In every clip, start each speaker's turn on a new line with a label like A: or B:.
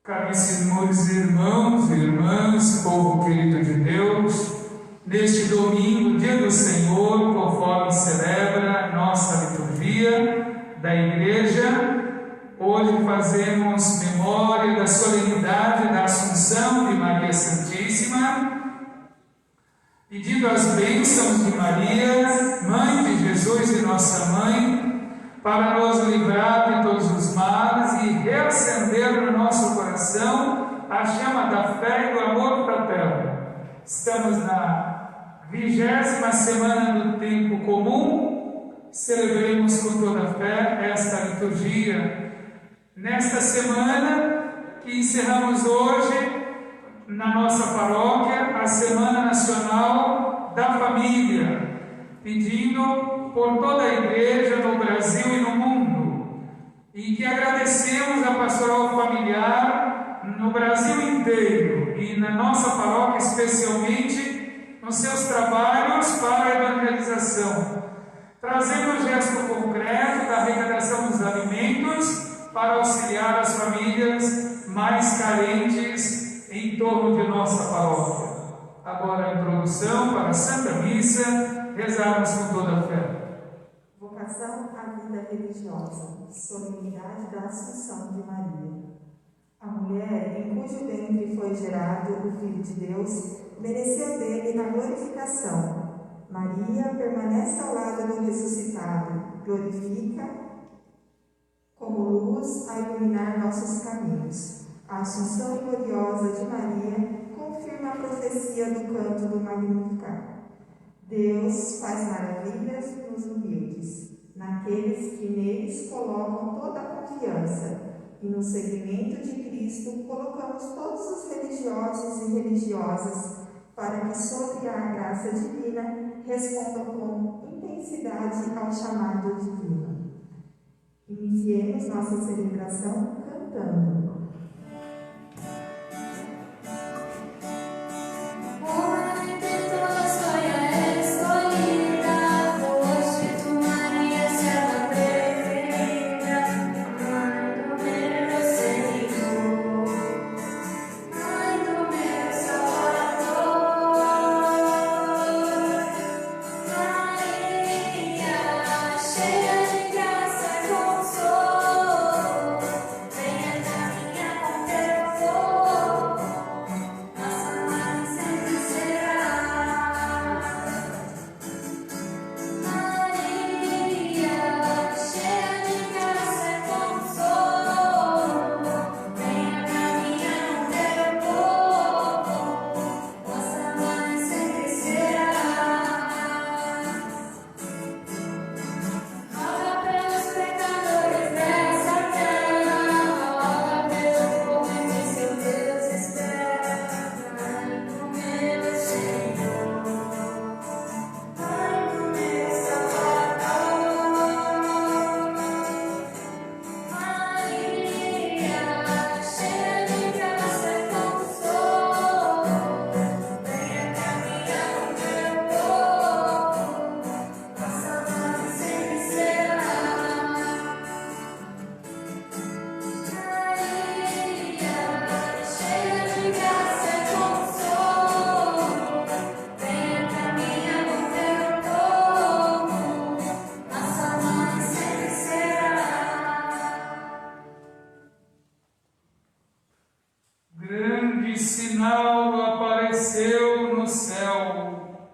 A: Caríssimos irmãos e irmãs, povo querido de Deus, neste domingo, dia do Senhor, conforme celebra nossa liturgia da Igreja, hoje fazemos memória da solenidade da Assunção de Maria Santíssima, pedindo as bênçãos de Maria, Mãe de Jesus e Nossa Mãe, para nos livrar de todos os males e reacender no nosso coração a chama da fé e do amor fraterno. Estamos na 20ª semana do tempo comum. Celebremos com toda a fé esta liturgia. Nesta semana que encerramos hoje na nossa paróquia, a Semana Nacional da Família, pedindo por toda a Igreja no Brasil e no mundo, e que agradecemos a pastoral familiar no Brasil inteiro e na nossa paróquia especialmente nos seus trabalhos para a evangelização, trazendo o gesto concreto da arrecadação dos alimentos para auxiliar as famílias mais carentes em torno de nossa paróquia. Agora a introdução para a Santa Missa, rezarmos com toda a fé.
B: Vocação à vida religiosa, solenidade da Assunção de Maria. A mulher em cujo ventre foi gerado o Filho de Deus mereceu dele a glorificação. Maria permanece ao lado do ressuscitado, glorifica como luz a iluminar nossos caminhos. A Assunção gloriosa de Maria confirma a profecia do canto do Magnificat. Deus faz maravilhas nos humildes, naqueles que neles colocam toda a confiança, e no seguimento de Cristo colocamos todos os religiosos e religiosas, para que, sobre a graça divina, respondam com intensidade ao chamado divino. Iniciemos nossa celebração cantando.
A: Sinal apareceu no céu,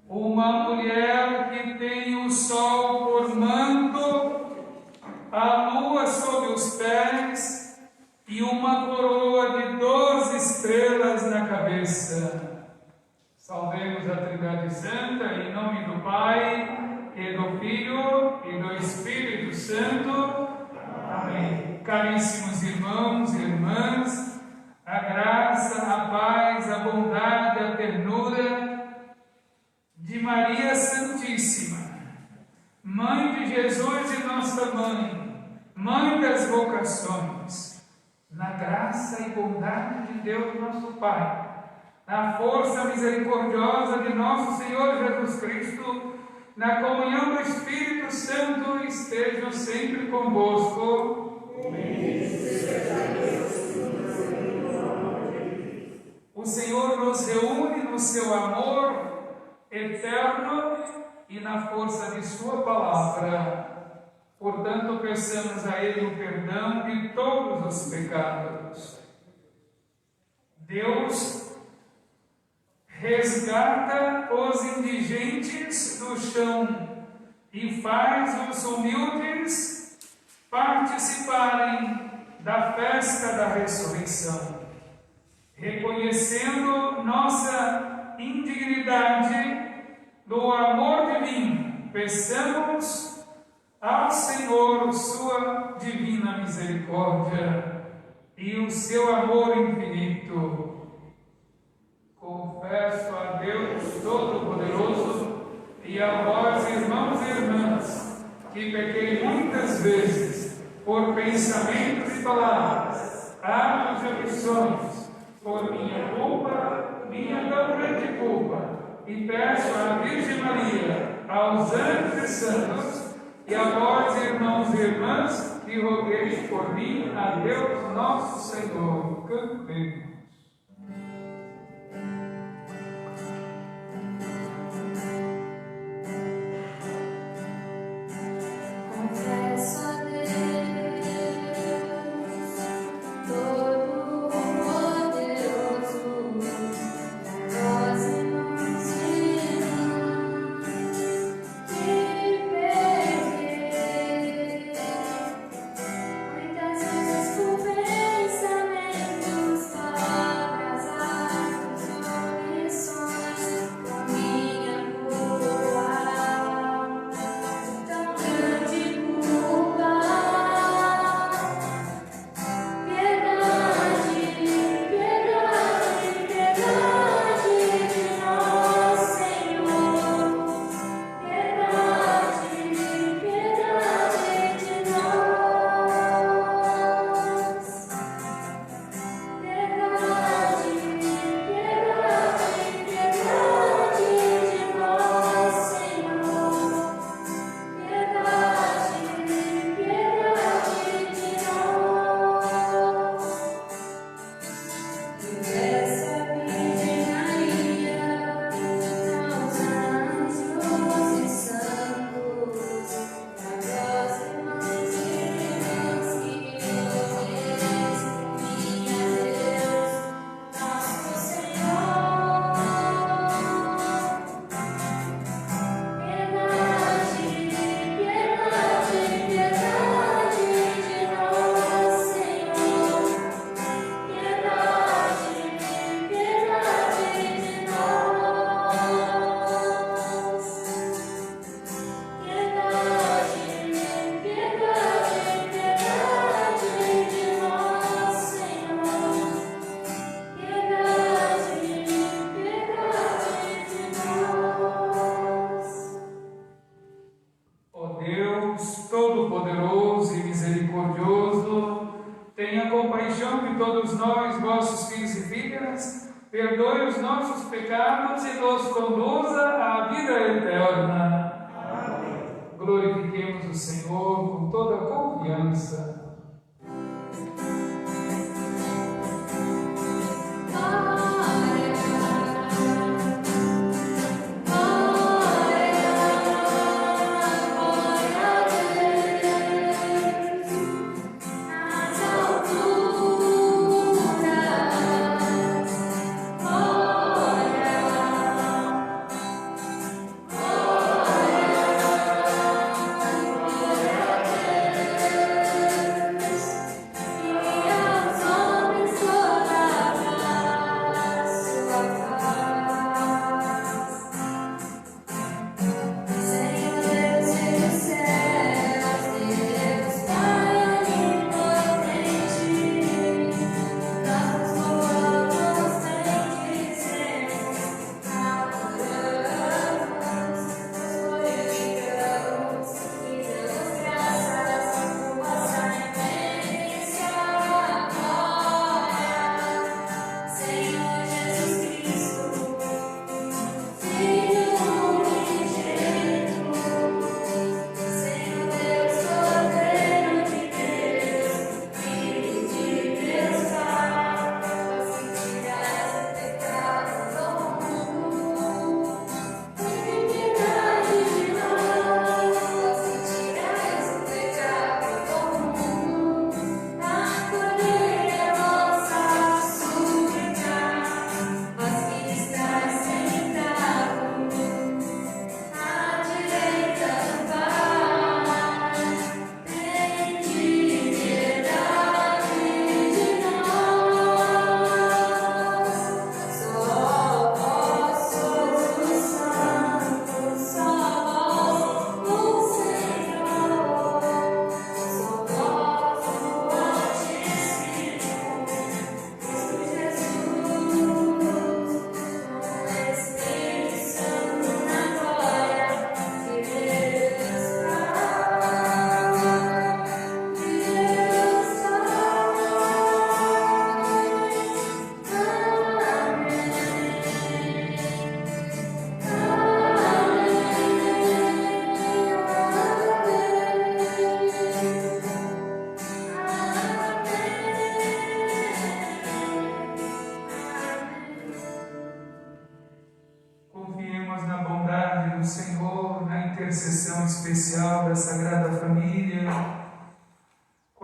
A: uma mulher que tem o sol por manto, a lua sob os pés e uma coroa de 12 estrelas na cabeça. Saudemos a Trindade Santa em nome do Pai, e do Filho e do Espírito Santo. Amém. Caríssimos irmãos e irmãs, a graça, a paz, a bondade, a ternura de Maria Santíssima, Mãe de Jesus e nossa Mãe, Mãe das vocações, na graça e bondade de Deus nosso Pai, na força misericordiosa de nosso Senhor Jesus Cristo, na comunhão do Espírito Santo, estejam sempre convosco. Bendito seja Deus. eterno e na força de sua palavra. Portanto, peçamos a Ele o perdão de todos os pecados. Deus resgata os indigentes do chão e faz os humildes participarem da festa da ressurreição. Reconhecendo nossa indignidade no amor divino, peçamos ao Senhor sua divina misericórdia e o seu amor infinito. Confesso a Deus Todo-Poderoso e a vós, irmãos e irmãs, que pequei muitas vezes por pensamentos e palavras, atos e omissões, por minha culpa, minha tão grande culpa, e peço à Virgem Maria, aos anjos e santos, e a vós, irmãos e irmãs, que rogueis por mim a Deus nosso Senhor. Cantemos. Todo-Poderoso e misericordioso, tenha compaixão de todos nós, vossos filhos e filhas, perdoe os nossos pecados e nos conduza à vida eterna. Amém. Glorifiquemos o Senhor com toda a confiança.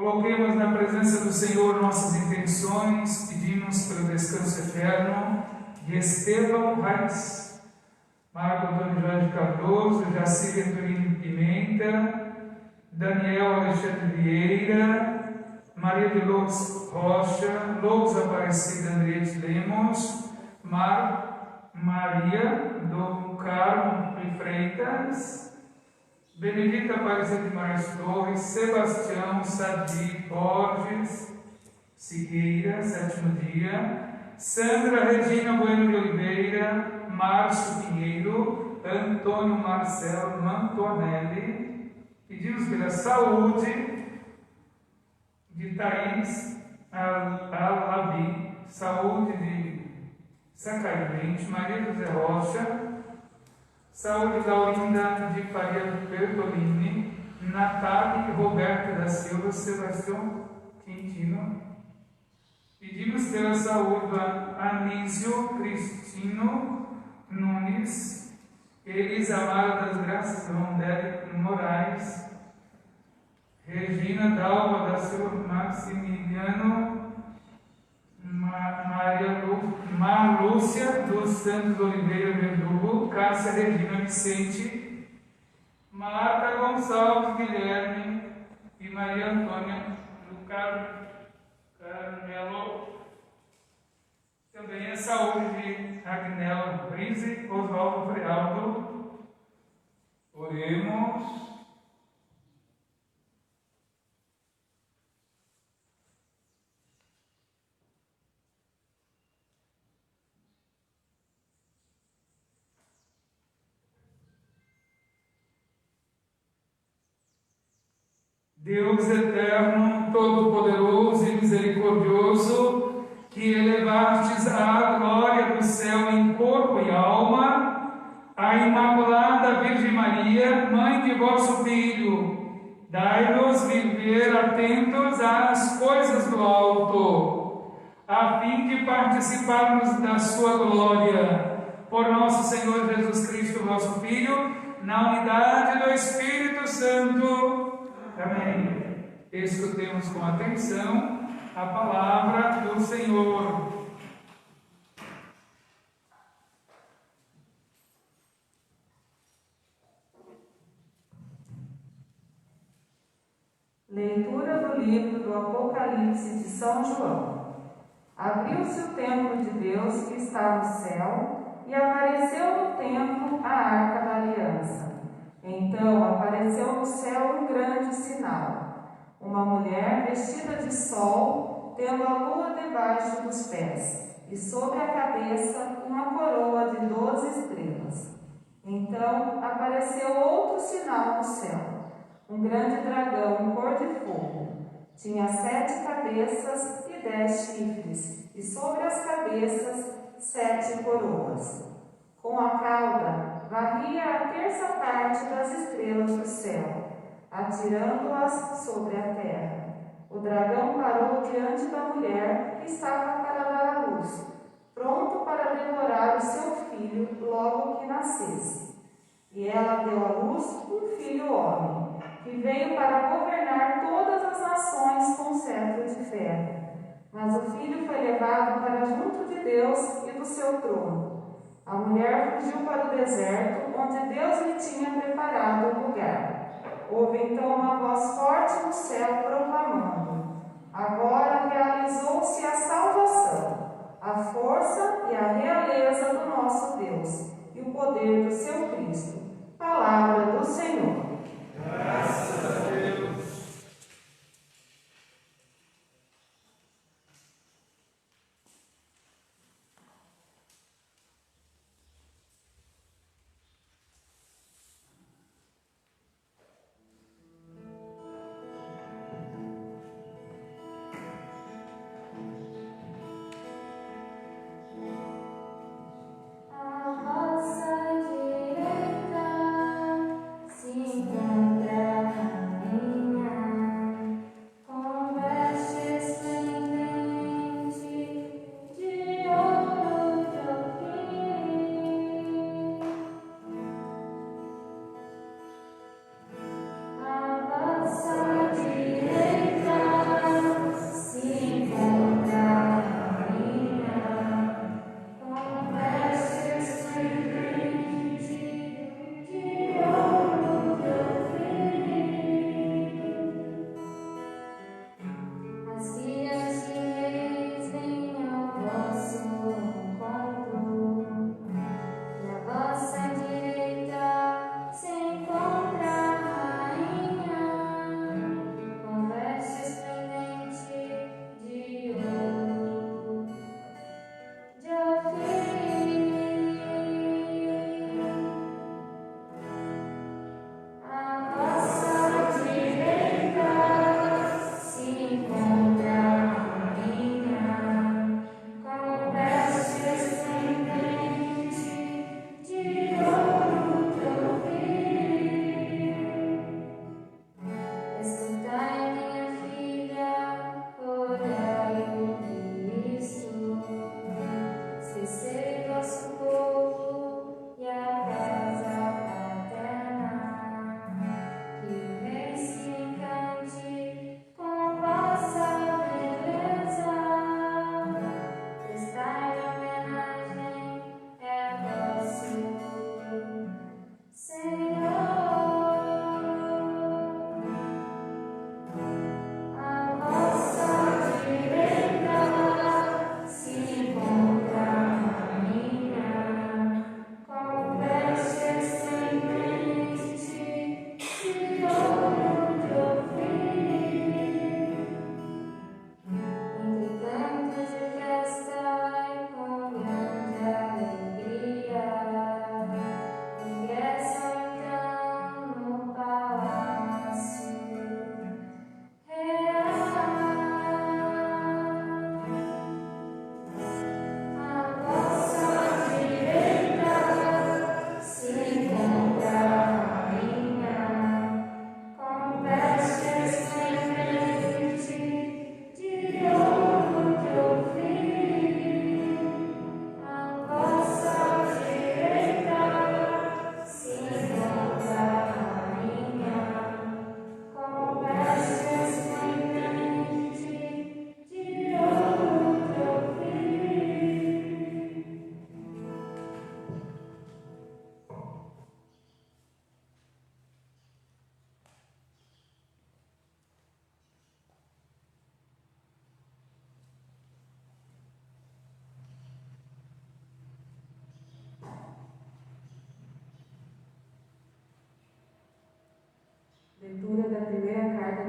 A: Coloquemos na presença do Senhor nossas intenções, pedimos pelo descanso eterno de Estevão Reis, Marco Antônio Jorge Cardoso, Jaci Venturini Pimenta, Daniel Alexandre Vieira, Maria de Lourdes Rocha, Lourdes Aparecida Andrete Lemos, Maria do Carmo de Freitas, Benedita Aparecida de Moraes Torres, Sebastião Sadi Borges Sigueira, sétimo dia, Sandra Regina Bueno de Oliveira, Márcio Pinheiro, Antônio Marcelo Mantonelli. Pedimos pela saúde de Thaís Alabi, saúde de Sacaibente, Maria José Rocha, saúde da Laurinda de Faria Bertolini, Natália Roberto da Silva, Sebastião Quintino. Pedimos pela saúde do Anísio Cristino Nunes, Elisa Mara das Graças, Rondelli Moraes, Regina Dalva da Silva, Maximiliano, Marlúcia dos Santos Oliveira Verdugo, Cássia Regina Vicente, Marta Gonçalves Guilherme e Maria Antônia do Carmelo. Também a saúde de Agnella Brise, Oswaldo Frealdo. Oremos. Deus eterno, todo-poderoso e misericordioso, que elevastes à glória do céu em corpo e alma a Imaculada Virgem Maria, Mãe de vosso Filho, dai-nos viver atentos às coisas do alto, a fim de participarmos da sua glória, por nosso Senhor Jesus Cristo, vosso Filho, na unidade do Espírito Santo. Amém. Escutemos com atenção a palavra do Senhor.
B: Leitura do livro do Apocalipse de São João. Abriu-se o templo de Deus que está no céu, e apareceu no templo a arca da aliança. Então apareceu no céu um grande sinal: uma mulher vestida de sol, tendo a lua debaixo dos pés, e sobre a cabeça uma coroa de 12 estrelas. Então apareceu outro sinal no céu: um grande dragão em cor de fogo. Tinha 7 cabeças e 10 chifres, e sobre as cabeças 7 coroas. Com a cauda varria a terça parte das estrelas do céu, atirando-as sobre a terra. O dragão parou diante da mulher que estava para dar à luz, pronto para devorar o seu filho logo que nascesse. E ela deu à luz um filho homem, que veio para governar todas as nações com cetro de ferro. Mas o filho foi levado para junto de Deus e do seu trono. A mulher fugiu para o deserto, onde Deus lhe tinha preparado o lugar. Houve então uma voz forte no céu proclamando: agora realizou-se a salvação, a força e a realeza do nosso Deus, e o poder do seu Cristo. Palavra do Senhor.
A: Graças a Deus.
C: A vossa direita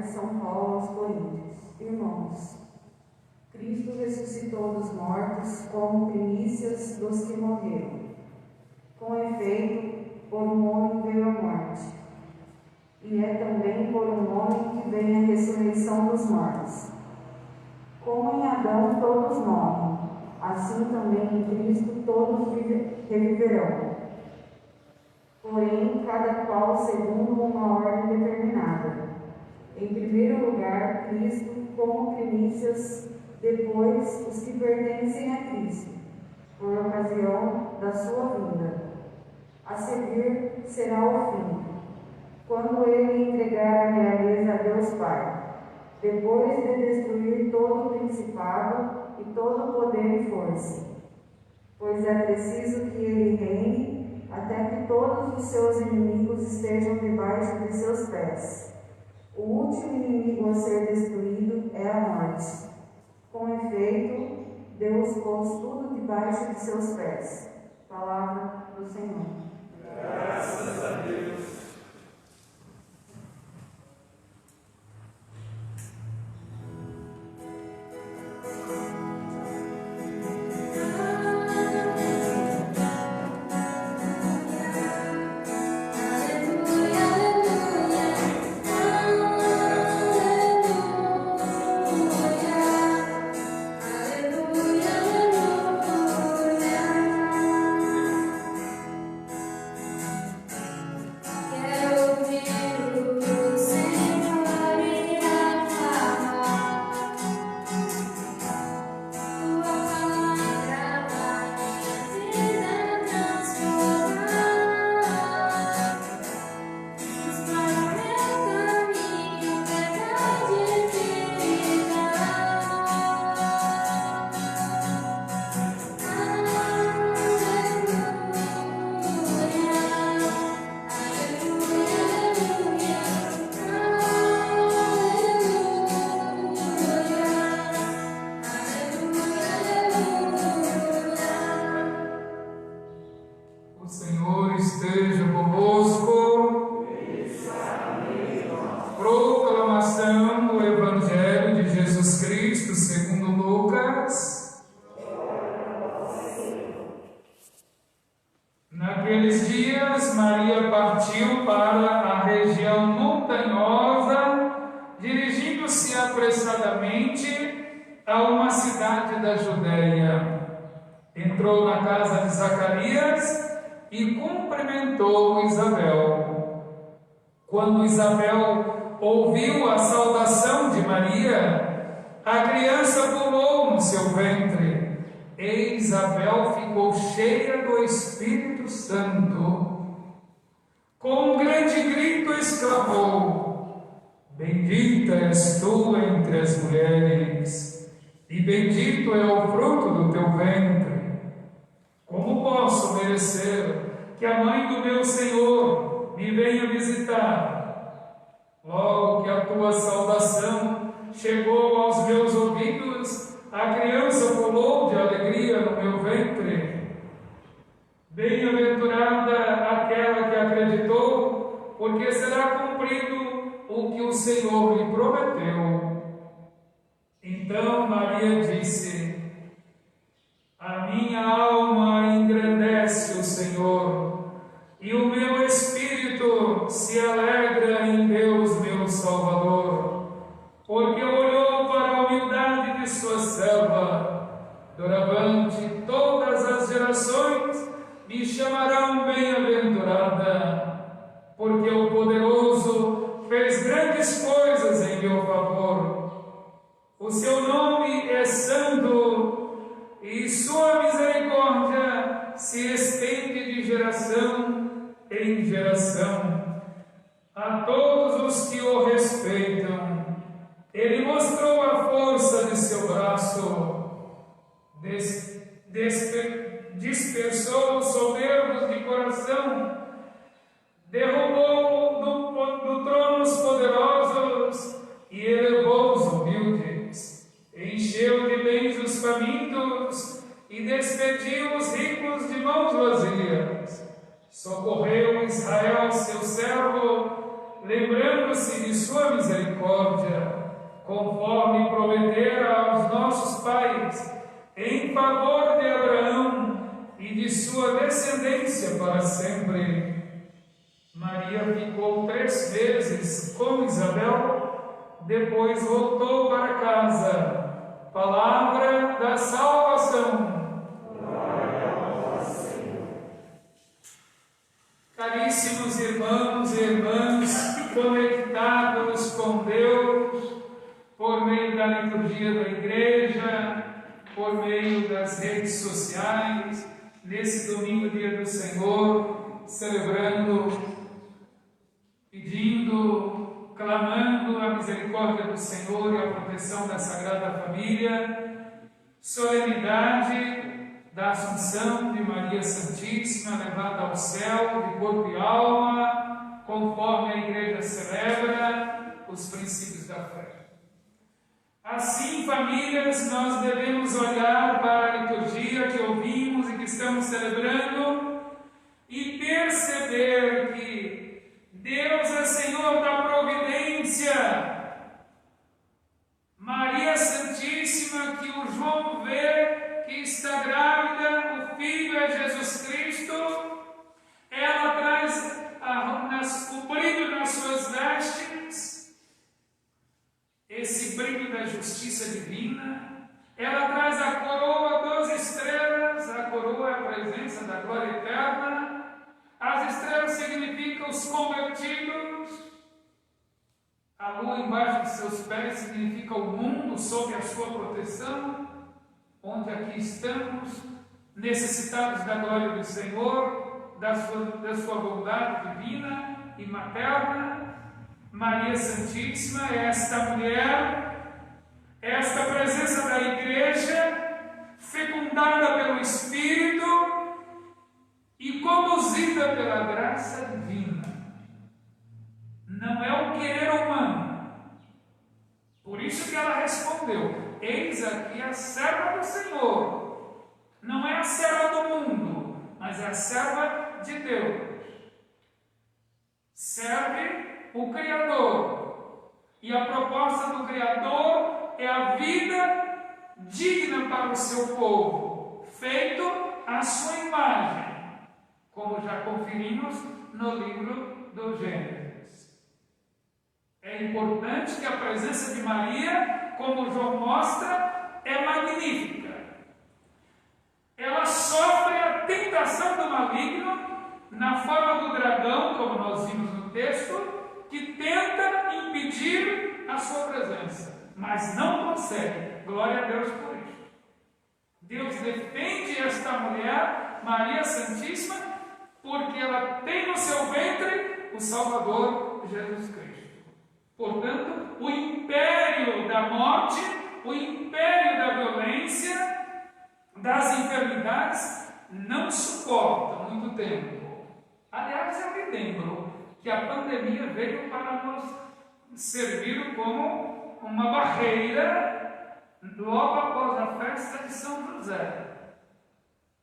B: carta de São Paulo aos Coríntios. Irmãos, Cristo ressuscitou dos mortos como primícias dos que morreram. Com efeito, por um homem veio a morte, e é também por um homem que vem a ressurreição dos mortos. Como em Adão todos morrem, assim também em Cristo todos reviverão. Porém, cada qual segundo uma ordem determinada. Em primeiro lugar, Cristo como primícias, depois os que pertencem a Cristo, por ocasião da sua vinda. A seguir será o fim, quando ele entregar a realeza a Deus Pai, depois de destruir todo o principado e todo o poder e força. Pois é preciso que ele reine até que todos os seus inimigos estejam debaixo de seus pés. O último inimigo a ser destruído é a morte. Com efeito, Deus pôs tudo debaixo de seus pés. Palavra do Senhor.
C: Graças a Deus.
A: Naqueles dias, Maria partiu para a região montanhosa, dirigindo-se apressadamente a uma cidade da Judéia. Entrou na casa de Zacarias e cumprimentou Isabel. Quando Isabel ouviu a saudação de Maria, a criança pulou no seu ventre. E Isabel ficou cheia do Espírito Santo. Com um grande grito exclamou: Bendita és tu entre as mulheres, e bendito é o fruto do teu ventre. Como posso merecer que a mãe do meu Senhor me venha visitar? Logo que a tua saudação chegou aos meus ouvidos, a criança pulou de alegria no meu ventre. Bem-aventurada aquela que acreditou, porque será cumprido o que o Senhor lhe prometeu. Então Maria disse: A minha alma engrandece o Senhor, e o meu espírito se alegra em Deus, meu Salvador, porque olhou para a humildade de sua serva. Doravante todas as gerações me chamarão bem-aventurada, porque o Poderoso fez grandes coisas em meu favor. O seu nome é santo, e sua misericórdia se estende de geração em geração a todos os que o respeitam. Ele mostrou a força de seu braço, dispersou os soberbos de coração, derrubou do trono os poderosos e elevou os humildes, encheu de bens os famintos e despediu os ricos de mãos vazias. Socorreu Israel, seu servo, lembrando-se de sua misericórdia, conforme prometera aos nossos pais, em favor de Abraão e de sua descendência para sempre. Maria ficou 3 vezes com Isabel, depois voltou para casa. Palavra da salvação.
C: Glória a vós, Senhor.
A: Caríssimos irmãos e irmãs, conectados com Deus, por meio da liturgia da igreja, por meio das redes sociais, nesse domingo, dia do Senhor, celebrando, pedindo, clamando a misericórdia do Senhor e a proteção da Sagrada Família, solenidade da Assunção de Maria Santíssima, levada ao céu de corpo e alma, conforme a Igreja celebra os princípios da fé. Assim, famílias, nós devemos olhar para a liturgia que ouvimos e que estamos celebrando e perceber que Deus é Senhor da providência. Maria Santíssima, que o João vê que está grávida, o Filho é Jesus Cristo, ela traz o brilho nas suas vestes, esse brilho da justiça divina. Ela traz a coroa 12 estrelas, a coroa é a presença da glória eterna, as estrelas significam os convertidos, a lua embaixo de seus pés significa o mundo sob a sua proteção, onde aqui estamos, necessitados da glória do Senhor, da sua bondade divina e materna. Maria Santíssima é esta mulher, esta presença da Igreja, fecundada pelo Espírito e conduzida pela graça divina. Não é o querer humano. Por isso que ela respondeu: eis aqui a serva do Senhor. Não é a serva do mundo, mas é a serva de Deus. Serve o Criador. E a proposta do Criador é a vida digna para o seu povo, feito à sua imagem, como já conferimos no livro do Gênesis. É importante que a presença de Maria, como João mostra, é magnífica. Ela sofre a tentação do maligno na forma do dragão, como nós vimos no texto, que tenta impedir a sua presença, mas não consegue. Glória a Deus por isso. Deus defende esta mulher, Maria Santíssima, porque ela tem no seu ventre o Salvador Jesus Cristo. Portanto, o império da morte, o império da violência, das enfermidades, não suporta muito tempo. Aliás, eu me lembro que a pandemia veio para nos servir como uma barreira logo após a festa de São José,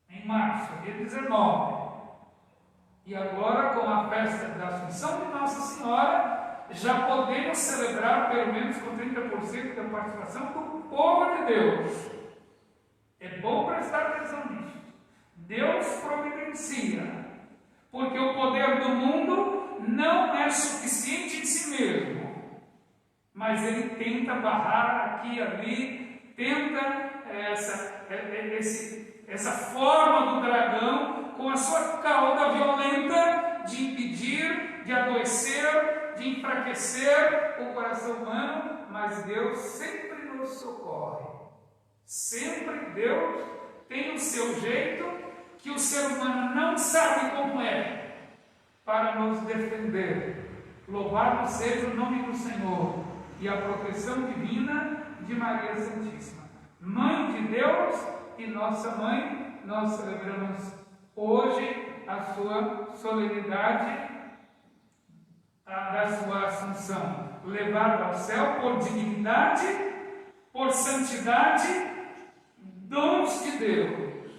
A: em março, dia 19. E agora, com a festa da Assunção de Nossa Senhora, já podemos celebrar pelo menos com 30% da participação do povo de Deus. É bom prestar atenção nisso. Deus providencia, porque o poder do mundo não é suficiente em si mesmo, mas ele tenta barrar aqui e ali, tenta essa forma do dragão, com a sua cauda violenta, de impedir, de adoecer, de enfraquecer o coração humano, mas Deus sempre nos socorre. Sempre Deus tem o seu jeito, que o ser humano não sabe como é, para nos defender. Louvado seja o nome do Senhor e a proteção divina de Maria Santíssima, Mãe de Deus e nossa Mãe. Nós celebramos hoje a sua solenidade da sua Assunção, levada ao céu por dignidade, por santidade, dons de Deus,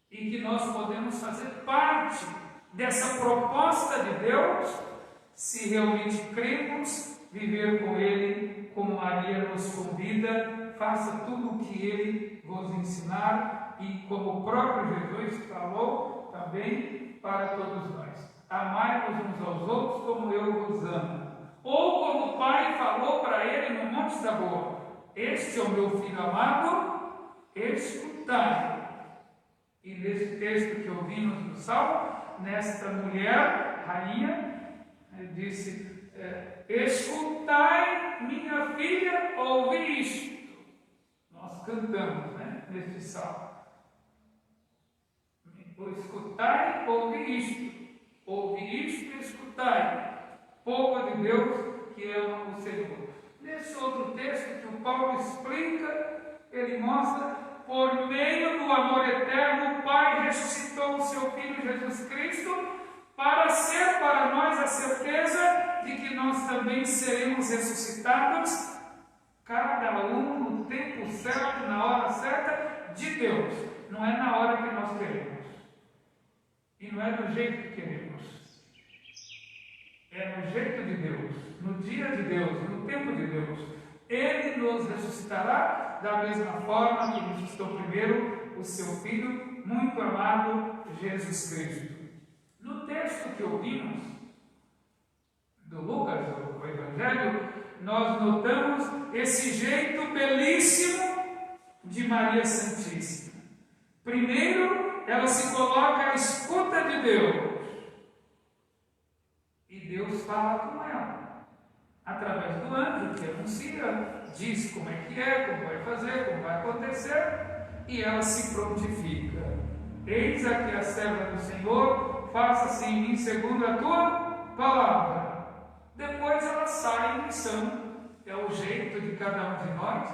A: e que nós podemos fazer parte dessa proposta de Deus se realmente cremos viver com Ele, como Maria nos convida, faça tudo o que Ele vos ensinar, e como o próprio Jesus falou também para todos nós. Amai-vos uns aos outros como eu vos amo. Ou como o Pai falou para ele no Monte Tabor: este é o meu filho amado, escutai. E nesse texto que ouvimos no Salmo, nesta mulher, rainha, disse: escutai, minha filha, ouvi isto. Nós cantamos, neste Salmo. Escutai, ouvi isto. Ouvi isto e escutai. Povo de Deus que ama o Senhor. Nesse outro texto que o Paulo explica, ele mostra: por meio do amor eterno, o Pai ressuscitou o seu Filho Jesus Cristo, para ser para nós a certeza de que nós também seremos ressuscitados, cada um no tempo certo, na hora certa de Deus. Não é na hora que nós queremos, e não é do jeito que queremos. É no jeito de Deus, no dia de Deus, no tempo de Deus. Ele nos ressuscitará da mesma forma que ressuscitou primeiro o seu Filho, muito amado, Jesus Cristo. No texto que ouvimos, do Lucas, do Evangelho, nós notamos esse jeito belíssimo de Maria Santíssima. Primeiro, ela se coloca à escuta de Deus. E Deus fala com ela, através do anjo que anuncia, diz como é que é, como vai fazer, como vai acontecer, e ela se prontifica. Eis aqui a serva do Senhor, faça-se em mim segundo a tua palavra. Depois ela sai em missão. É o jeito de cada um de nós,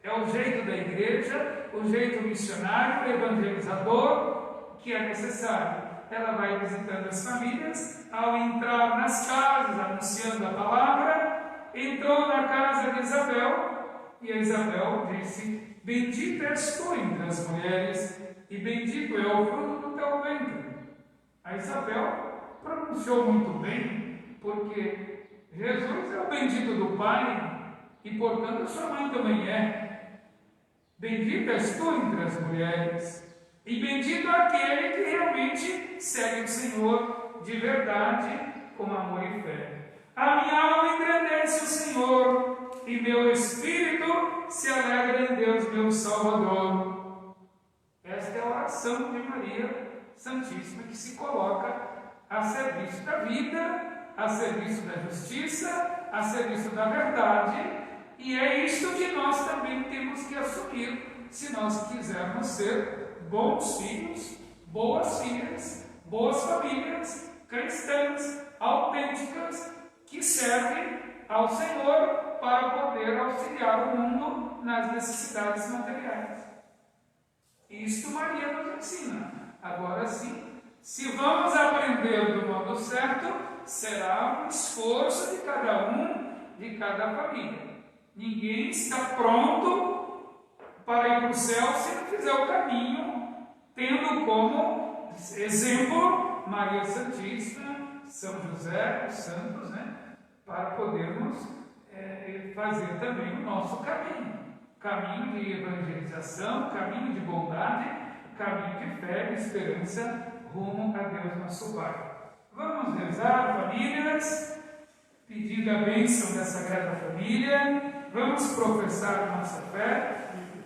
A: é o jeito da igreja, o jeito missionário, evangelizador, que é necessário. Ela vai visitando as famílias, ao entrar nas casas, anunciando a palavra, entrou na casa de Isabel, e a Isabel disse: bendita és tu entre as mulheres, e bendito é o fruto do teu ventre. A Isabel pronunciou muito bem, porque Jesus é o bendito do Pai, e portanto a sua mãe também é. Bendita és tu entre as mulheres, e bendito é aquele que realmente segue o Senhor de verdade, com amor e fé. A minha alma engrandece o Senhor, e meu espírito se alegra em Deus, meu Salvador. Esta é a oração de Maria Santíssima, que se coloca a serviço da vida, a serviço da justiça, a serviço da verdade, e é isto que nós também temos que assumir, se nós quisermos ser bons filhos, boas filhas, boas famílias, cristãs, autênticas, que servem ao Senhor para poder auxiliar o mundo nas necessidades materiais. Isto Maria nos ensina. Agora sim, se vamos aprender do modo certo, será um esforço de cada um, de cada família. Ninguém está pronto para ir para o céu se não fizer o caminho, tendo como exemplo Maria Santíssima, São José, os santos, para podermos fazer também o nosso caminho de evangelização, caminho de bondade, caminho de fé, de esperança, rumo a Deus nosso Pai. Vamos rezar, famílias, pedindo a bênção da Sagrada Família. Vamos professar nossa fé.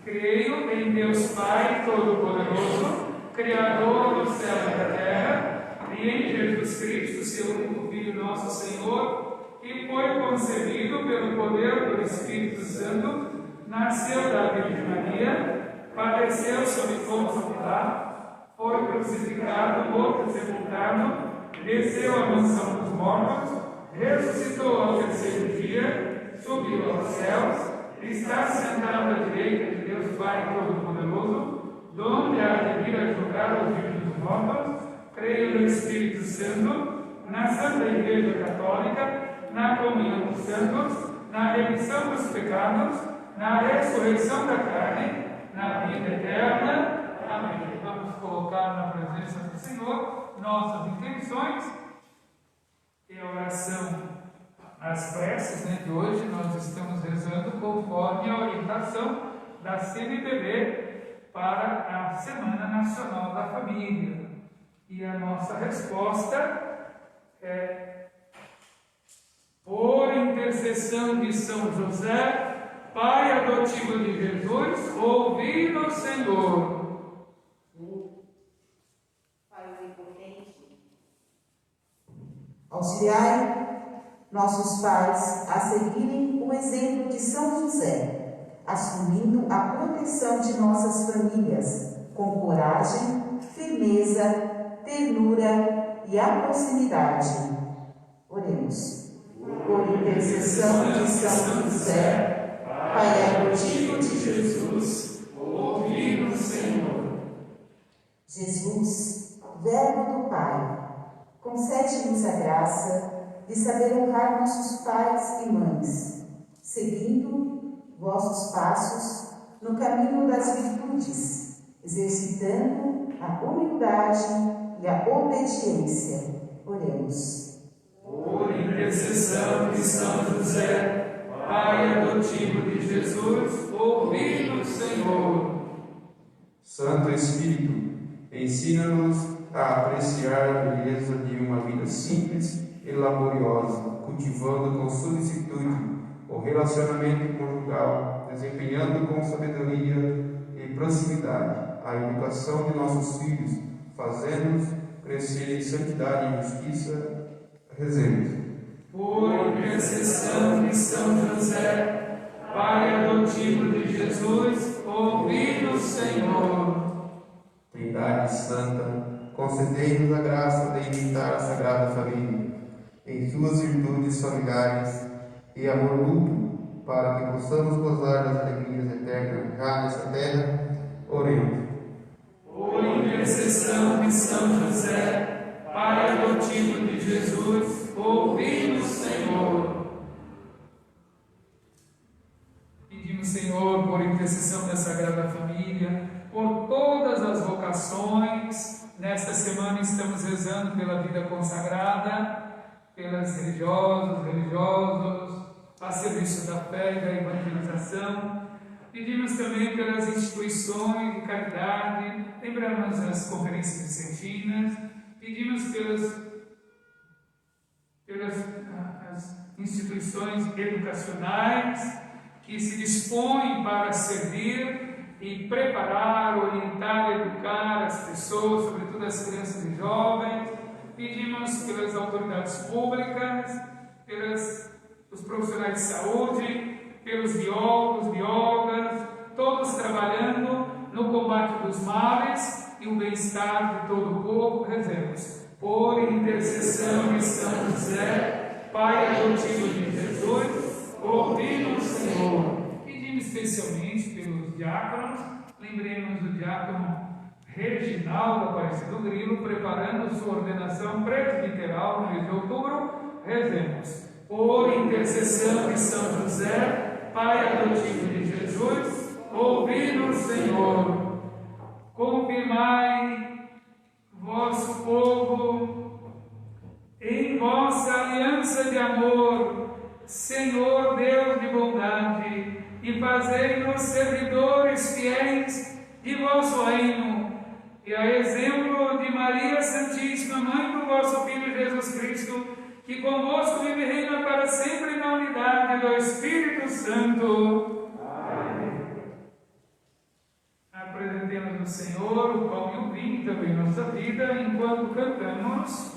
A: Creio em Deus Pai Todo-Poderoso, Criador do céu e da terra, e em Jesus Cristo, seu único Filho, nosso Senhor, que foi concebido pelo poder do Espírito Santo, nasceu da Virgem Maria, padeceu sob Pôncio Pilato, foi crucificado, morto e sepultado, desceu à mansão dos mortos, ressuscitou ao terceiro dia, subiu aos céus, está sentado à direita de Deus Pai Todo-Poderoso, donde há de vir a julgar os vivos dos mortos. Creio no Espírito Santo, na Santa Igreja Católica, na comunhão dos santos, na remissão dos pecados, na ressurreição da carne, na vida eterna. Amém. Vamos colocar na presença do Senhor nossas intenções. E a oração, as preces, né, de hoje, nós estamos rezando conforme a orientação da CNBB para a Semana Nacional da Família. E a nossa resposta é: por intercessão de São José, Pai adotivo de Jesus, ouvi-nos, Senhor.
D: Pai onipotente,
B: auxiliai nossos pais a seguirem o exemplo de São José, assumindo a proteção de nossas famílias, com coragem, firmeza, ternura e a proximidade. Oremos. Por intercessão de São José, Pai adotivo de Jesus,
A: ouvi-nos, Senhor.
B: Jesus, Verbo do Pai, concede-nos a graça de saber honrar nossos pais e mães, seguindo vossos passos no caminho das virtudes, exercitando a humildade e a obediência. Oremos.
A: Por intercessão de São José, Pai adotivo de Jesus, ouvi-nos, Senhor.
E: Santo Espírito, ensina-nos a apreciar a beleza de uma vida simples e laboriosa, cultivando com solicitude o relacionamento conjugal, desempenhando com sabedoria e proximidade a educação de nossos filhos, fazendo-nos crescer em santidade e justiça. Rezemos.
A: Por intercessão de São José, Pai adotivo de Jesus, ouvi-nos, Senhor.
E: Trindade Santa, concedei-nos a graça de imitar a Sagrada Família em suas virtudes familiares e amor mútuo, para que possamos gozar das alegrias eternas já nesta terra. Oremos.
A: Por intercessão de São José, Pai adotivo de Jesus, ouvi-nos, Senhor. Pedimos, Senhor, por intercessão da Sagrada Família, por todas as vocações. Nesta semana estamos rezando pela vida consagrada, pelas religiosos, a serviço da fé e da evangelização. Pedimos também pelas instituições de caridade, lembramos as conferências vicentinas, pedimos pelas as instituições educacionais que se dispõem para servir e preparar, orientar, educar as pessoas, sobretudo as crianças e jovens. Pedimos pelas autoridades públicas, pelos profissionais de saúde, pelos biólogos, biólogas, todos trabalhando no combate dos males e o bem-estar de todo o povo. Rezemos. Por intercessão de São José, Pai adotivo de Jesus, ouvi-nos, Senhor. Pedimos especialmente pelos diáconos, lembremos do diácono Reginaldo Aparecido Grilo, preparando sua ordenação presbiteral no mês de outubro. Rezemos. Por intercessão de São José, Pai adotivo de Jesus, ouvi-nos, Senhor. Confirmai vosso povo em vossa aliança de amor, Senhor Deus de bondade, e fazei-nos servidores fiéis de vosso reino. E a exemplo de Maria Santíssima, Mãe do vosso Filho Jesus Cristo, que convosco vive e reina para sempre na unidade do Espírito Santo. Amém. Apresentemos ao Senhor o pão e o vinho também em nossa vida, enquanto cantamos.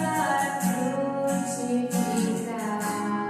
F: Para frutificar.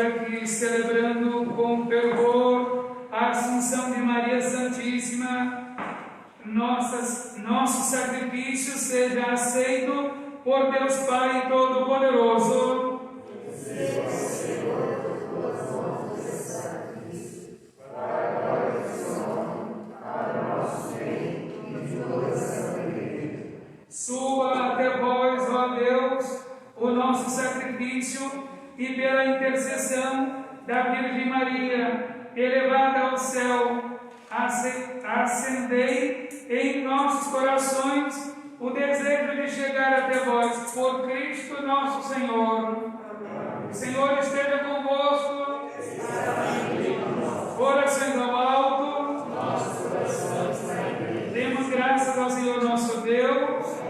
A: aqui celebrando com fervor a Assunção de Maria Santíssima, nosso sacrifício seja aceito por Deus Pai Todo-Poderoso. Suba até vós, ó Deus, o nosso sacrifício e pela intercessão da Virgem Maria, elevada ao céu, acendei em nossos corações o desejo de chegar até vós, por Cristo nosso Senhor. O Senhor esteja convosco. Corações ao alto. Demos graças ao Senhor nosso Deus.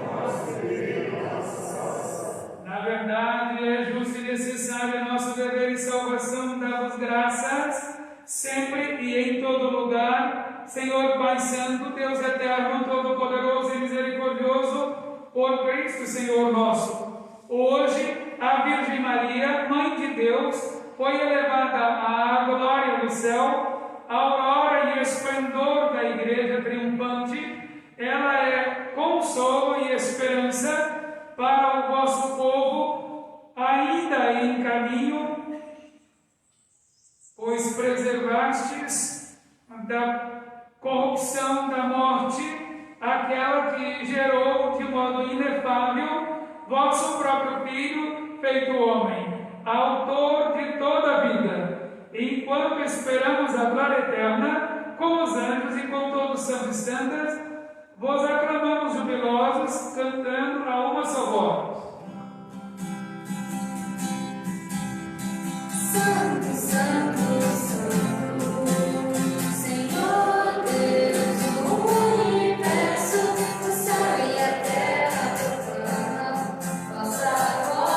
A: Na verdade, é justo e necessário nosso dever e salvação dar-vos graças, sempre e em todo lugar, Senhor Pai Santo, Deus Eterno, Todo-Poderoso e Misericordioso, por Cristo, Senhor nosso. Hoje, a Virgem Maria, Mãe de Deus, foi elevada à glória do céu, a aurora e esplendor da Igreja triunfante. Ela é consolo e esperança para o vosso povo, ainda em caminho, pois preservastes da corrupção da morte aquela que gerou de modo inefável vosso próprio Filho, feito homem, autor de toda a vida. Enquanto esperamos a glória eterna, com os anjos e com todos os santos e santas, vos aclamamos jubilosos, cantando a uma só voz.
F: Santo, Santo, Santo, Senhor Deus do universo, o céu e a terra proclamam vossa glória.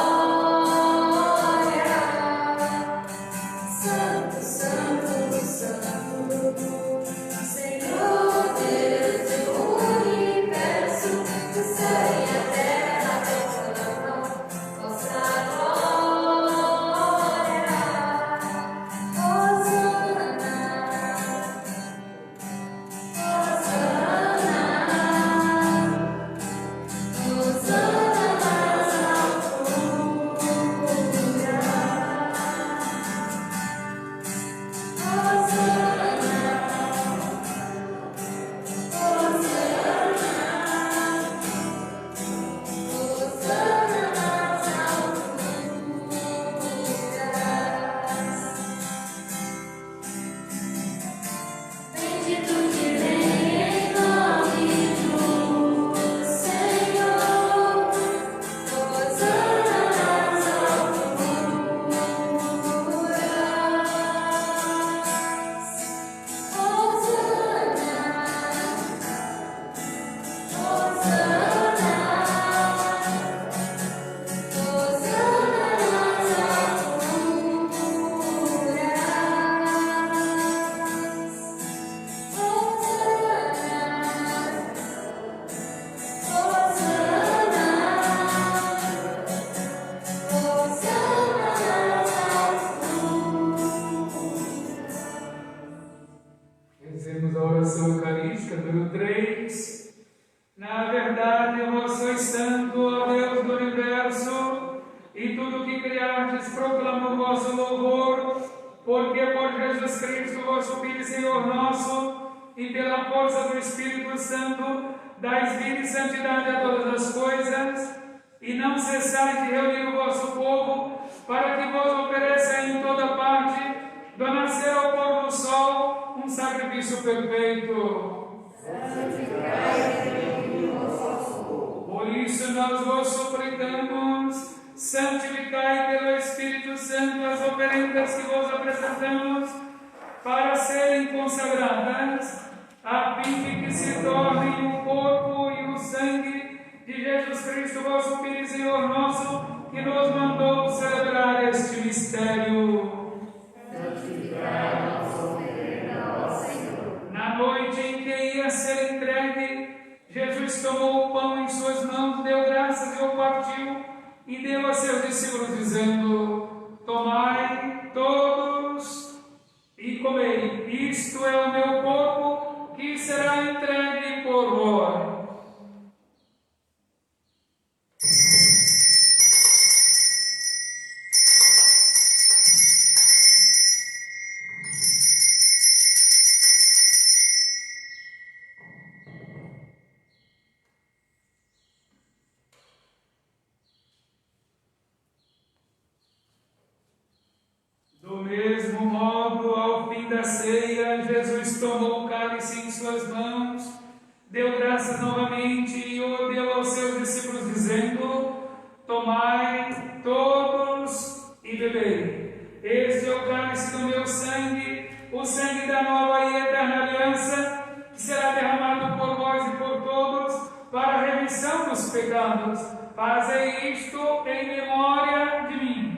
F: Santo, Santo, Santo, Senhor Deus do universo, o céu e a terra proclamam vossa glória.
A: Rezemos a oração eucarística número 3. Na verdade, vós sois santo, ó Deus do universo, e tudo que criastes proclama o vosso louvor, porque por Jesus Cristo, vosso Filho e Senhor nosso, e pela força do Espírito Santo, dais vida e santidade a todas as coisas, e não cessais de reunir o vosso povo, para que vos ofereça em toda parte, do nascer ao pôr do sol, um sacrifício perfeito. Por isso nós vos suplicamos, santificai pelo Espírito Santo as oferendas que vos apresentamos, para serem consagradas, a fim de que se tornem o corpo e o sangue de Jesus Cristo, vosso Filho e Senhor nosso, que nos mandou celebrar este mistério. Na noite em que ia ser entregue, Jesus tomou o pão em suas mãos, deu graças e o partiu, e deu a seus discípulos, dizendo: tomai todos isto é o meu corpo que será entregue por vós. Do mesmo modo, ao fim da ceia, Jesus tomou o cálice em suas mãos, deu graças novamente e o deu aos seus discípulos, dizendo: tomai todos e bebei. Este é o cálice do meu sangue, o sangue da nova e eterna aliança, que será derramado por vós e por todos para a remissão dos pecados. Fazei isto em memória de mim.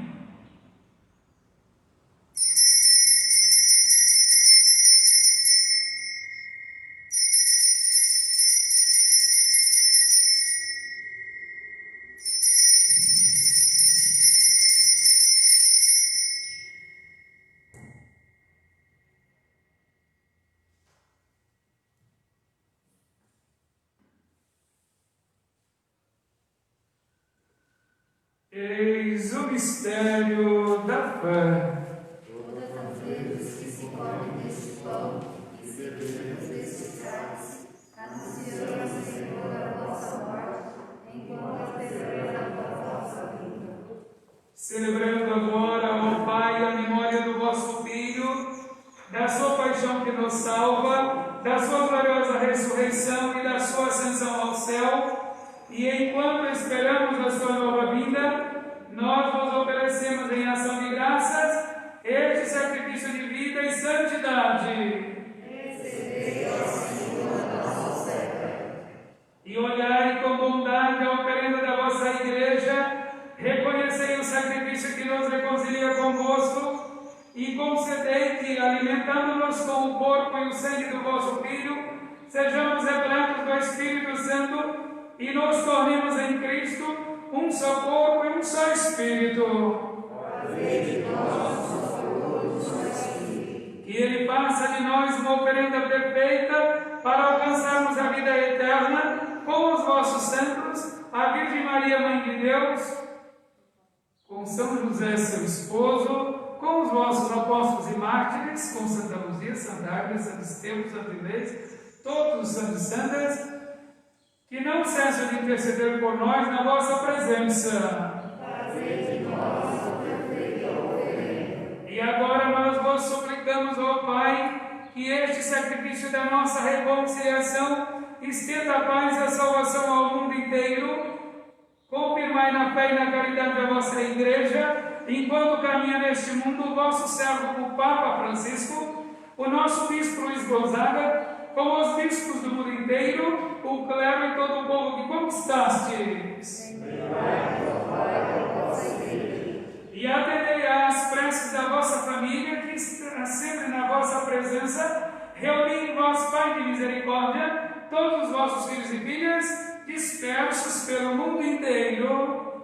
A: Eis o mistério da fé.
F: Todas as vezes que se come deste pão e se bebemos deste cálice, anunciamos, Senhor, a vossa morte, enquanto aperseveramos a vossa vida.
A: Celebrando agora, ó Pai, a memória do vosso Filho, da sua paixão que nos salva, da sua gloriosa ressurreição e da sua ascensão ao céu, e enquanto esperamos a sua nova vinda, nós vos oferecemos em ação de graças este sacrifício de vida e santidade.
F: Recebei, ó Senhor, a nossa oferta.
A: E olhai com bondade a oferenda da vossa igreja, reconhecei o sacrifício que nos reconcilia convosco, e concedei que, alimentando-nos com o corpo e o sangue do vosso Filho, sejamos repletos do Espírito Santo e nos tornemos em Cristo um só corpo e um só Espírito.
F: Fazei de nós um só corpo e um só Espírito.
A: Que Ele faça de nós uma oferenda perfeita para alcançarmos a vida eterna com os vossos santos, a Virgem Maria, Mãe de Deus, com São José, seu esposo, com os vossos apóstolos e mártires, com Santa Luzia, Santa Águeda, Santo Estevão, Santo Inês, todos os santos e santas, que não cessam de interceder por nós na vossa presença.
F: Fazei de nós o perfeito oferenda.
A: E agora nós vos suplicamos, ó Pai, que este sacrifício da nossa reconciliação estenda a paz e a salvação ao mundo inteiro. Confirmai na fé e na caridade da vossa Igreja, enquanto caminha neste mundo o vosso servo, o Papa Francisco, o nosso Bispo Luiz Gonzaga, como os bispos do mundo inteiro, o clero e todo o povo que conquistastes. E atendei às preces da vossa família, que está sempre na vossa presença, reuni em vós, Pai de misericórdia, todos os vossos filhos e filhas, dispersos pelo mundo inteiro.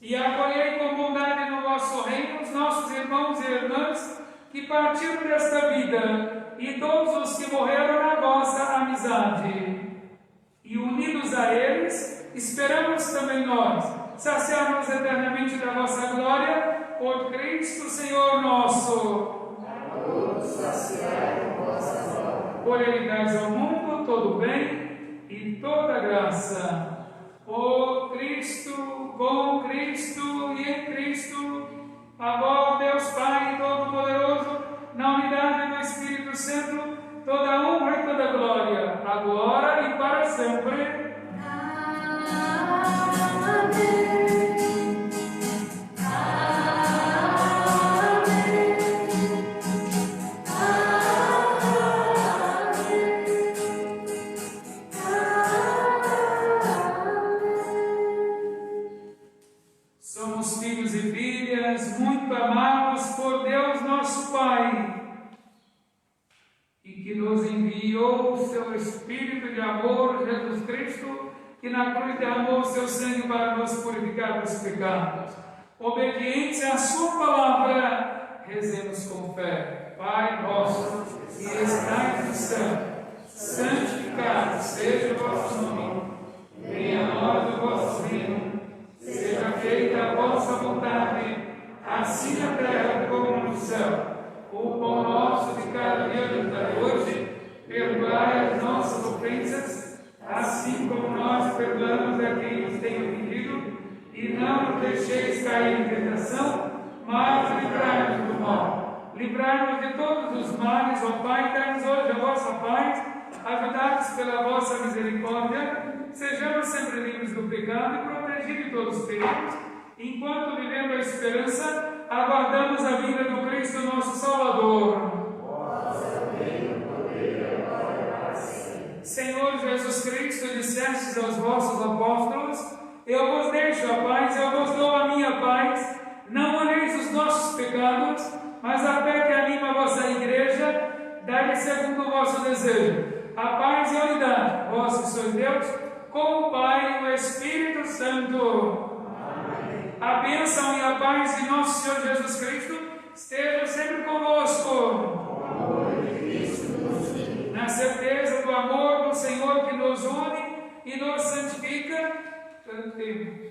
A: E acolhei com bondade no vosso reino os nossos irmãos e irmãs que partiram desta vida e todos os que morreram na vossa amizade. E unidos a eles, esperamos também nós saciar-nos eternamente da vossa glória, por Cristo Senhor nosso. Por Ele dais ao mundo todo o bem e toda graça. Por Cristo, com Cristo e em Cristo, a vós, Deus Pai Todo-Poderoso, na unidade do Espírito Santo, toda a honra e toda a glória, agora e para sempre. Somos filhos e filhas muito amados por Deus nosso Pai, e que nos enviou o seu Espírito de amor, Jesus Cristo, que na cruz derramou o seu sangue para nos purificar dos pecados. Obedientes à sua palavra, Rezemos com fé. Pai nosso, que estais no céu, santificado seja o vosso nome. Venha a nós o vosso reino. Seja feita a vossa vontade, assim na terra como no céu. O pão nosso de cada dia nos dai hoje. Perdoai as nossas ofensas, assim como nós perdoamos a quem nos tem ofendido. E não nos deixeis cair em tentação, mas livrai-nos do mal. Livrai-nos de todos os males, ó Pai, dai-nos hoje a vossa paz, ajudados pela vossa misericórdia, sejamos sempre livres do pecado e protegidos de todos os perigos, enquanto vivendo a esperança, aguardamos a vinda do Cristo nosso Salvador. Senhor Jesus Cristo, dissestes aos vossos apóstolos: eu vos deixo a paz, eu vos dou a minha paz. Não olheis os nossos pecados, mas a fé que anima a vossa igreja, dai-lhe segundo o vosso desejo. A paz e a unidade, vós que sois Deus, com o Pai e o Espírito Santo. Amém. A bênção e a paz de nosso Senhor Jesus Cristo estejam sempre convosco. Na certeza do amor do Senhor que nos une e nos santifica, cantemos.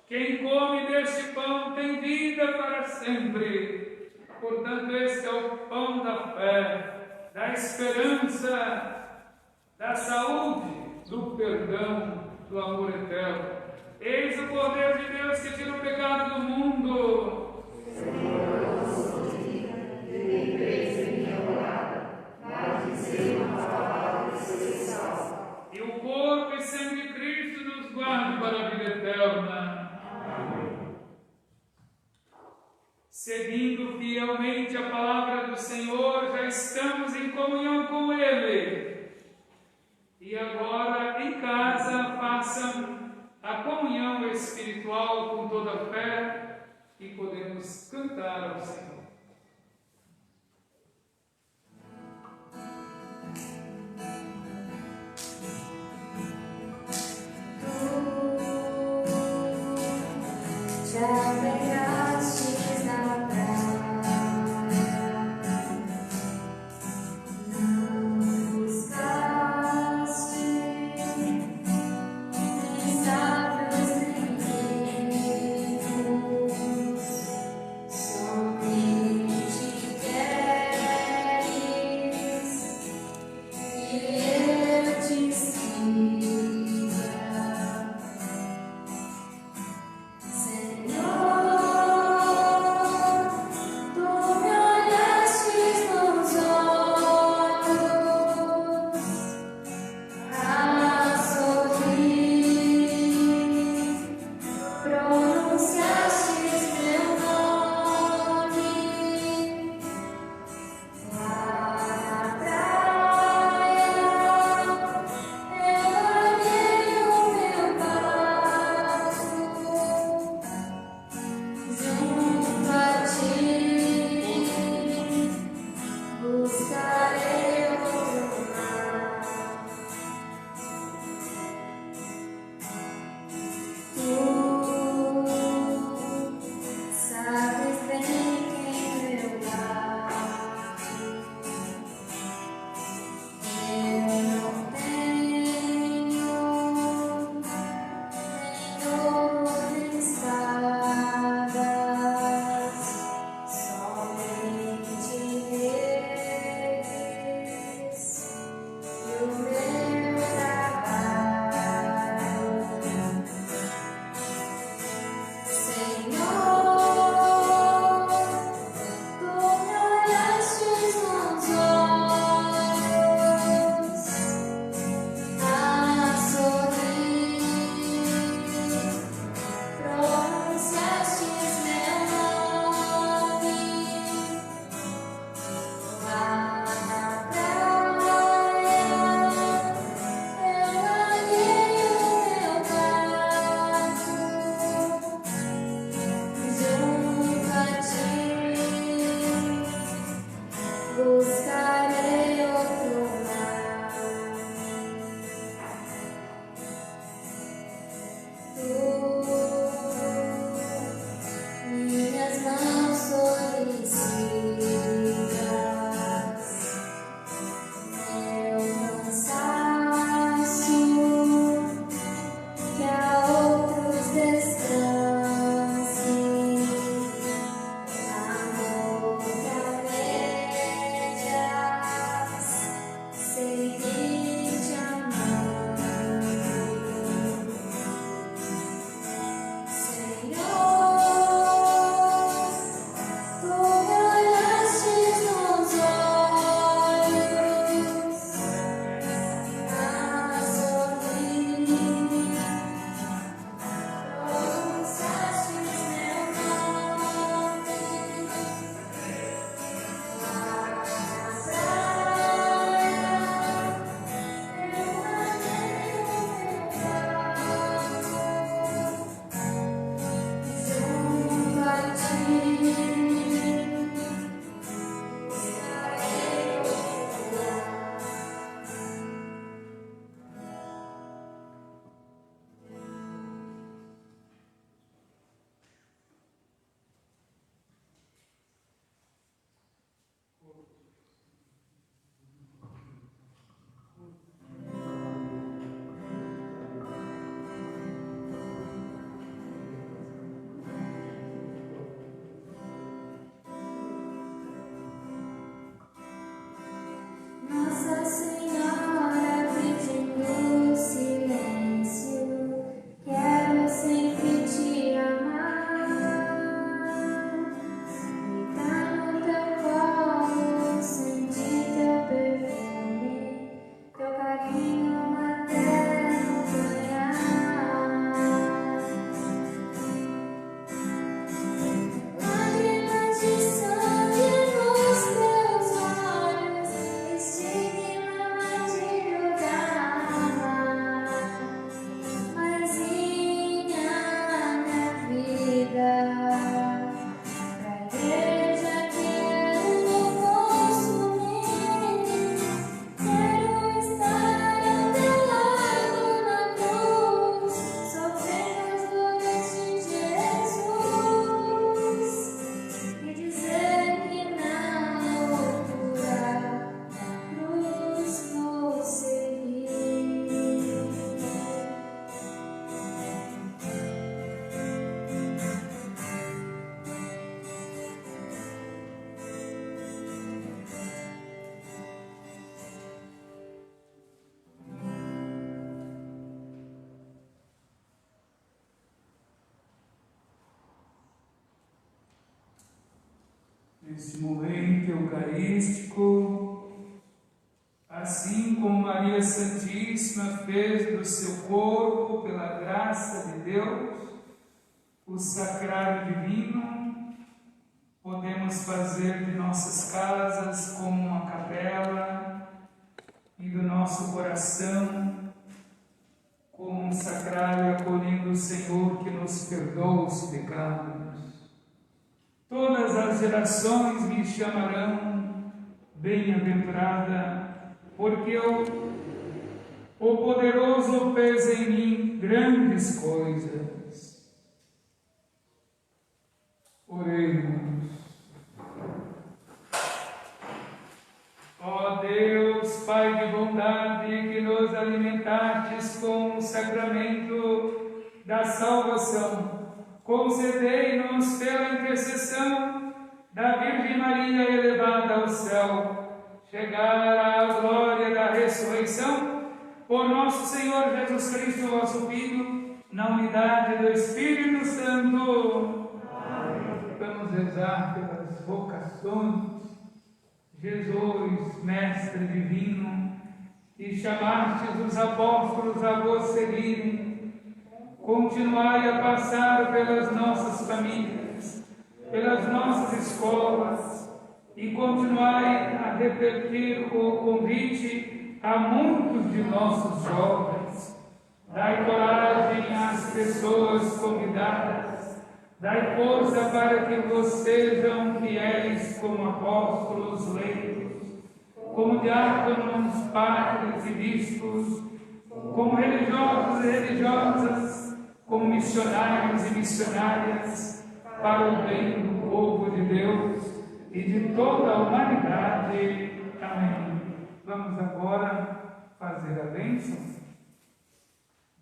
A: Quem come deste pão tem vida para sempre. Portanto, este é o pão da fé, da esperança, da saúde, do perdão, do amor eterno. Eis o poder de Deus que tira o pecado do mundo.
F: Senhor, eu sou digna de nem preso em minha morada, mas dizer uma palavra e serei salvo.
A: E o corpo e sangue de Cristo nos guarde para a vida eterna. Seguindo fielmente a palavra do Senhor, já estamos em comunhão com Ele. E agora, em casa, façam a comunhão espiritual com toda a fé e podemos cantar ao Senhor.
F: Somente
A: Neste momento eucarístico, assim como Maria Santíssima fez do seu corpo, pela graça de Deus, o sacrário divino, podemos fazer de nossas casas como uma capela e do nosso coração como um sacrário acolhendo o Senhor que nos perdoa os pecados. Todas as gerações me chamarão bem-aventurada, porque o poderoso fez em mim grandes coisas. Oremos. Ó Deus, Pai de bondade, que nos alimentastes com o sacramento da salvação, concedei-nos pela intercessão da Virgem Maria elevada ao céu, chegar à glória da ressurreição, por nosso Senhor Jesus Cristo, vosso Filho, na unidade do Espírito Santo. Amém. Vamos rezar pelas vocações. Jesus, Mestre Divino, que chamastes os apóstolos a vos seguirem, continuai a passar pelas nossas famílias, pelas nossas escolas, e continuai a repetir o convite a muitos de nossos jovens. Dai coragem às pessoas convidadas, dai força para que vos sejam fiéis como apóstolos, leigos, como diáconos, padres e bispos, como religiosos e religiosas, como missionários e missionárias, para o bem do povo de Deus e de toda a humanidade. Amém. Vamos agora fazer a bênção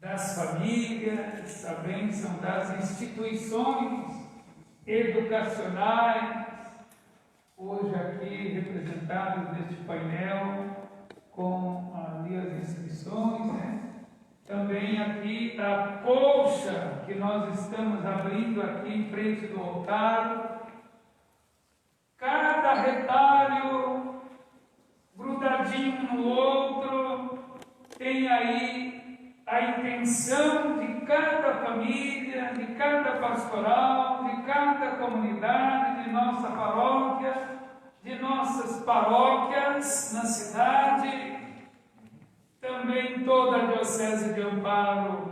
A: das famílias, a bênção das instituições educacionais, hoje aqui representados neste painel, com ali as inscrições, né? Também aqui a colcha que nós estamos abrindo aqui em frente do altar. Cada retalho grudadinho no outro tem aí a intenção de cada família, de cada pastoral, de cada comunidade, de nossa paróquia, de nossas paróquias na cidade, também toda a Diocese de Amparo.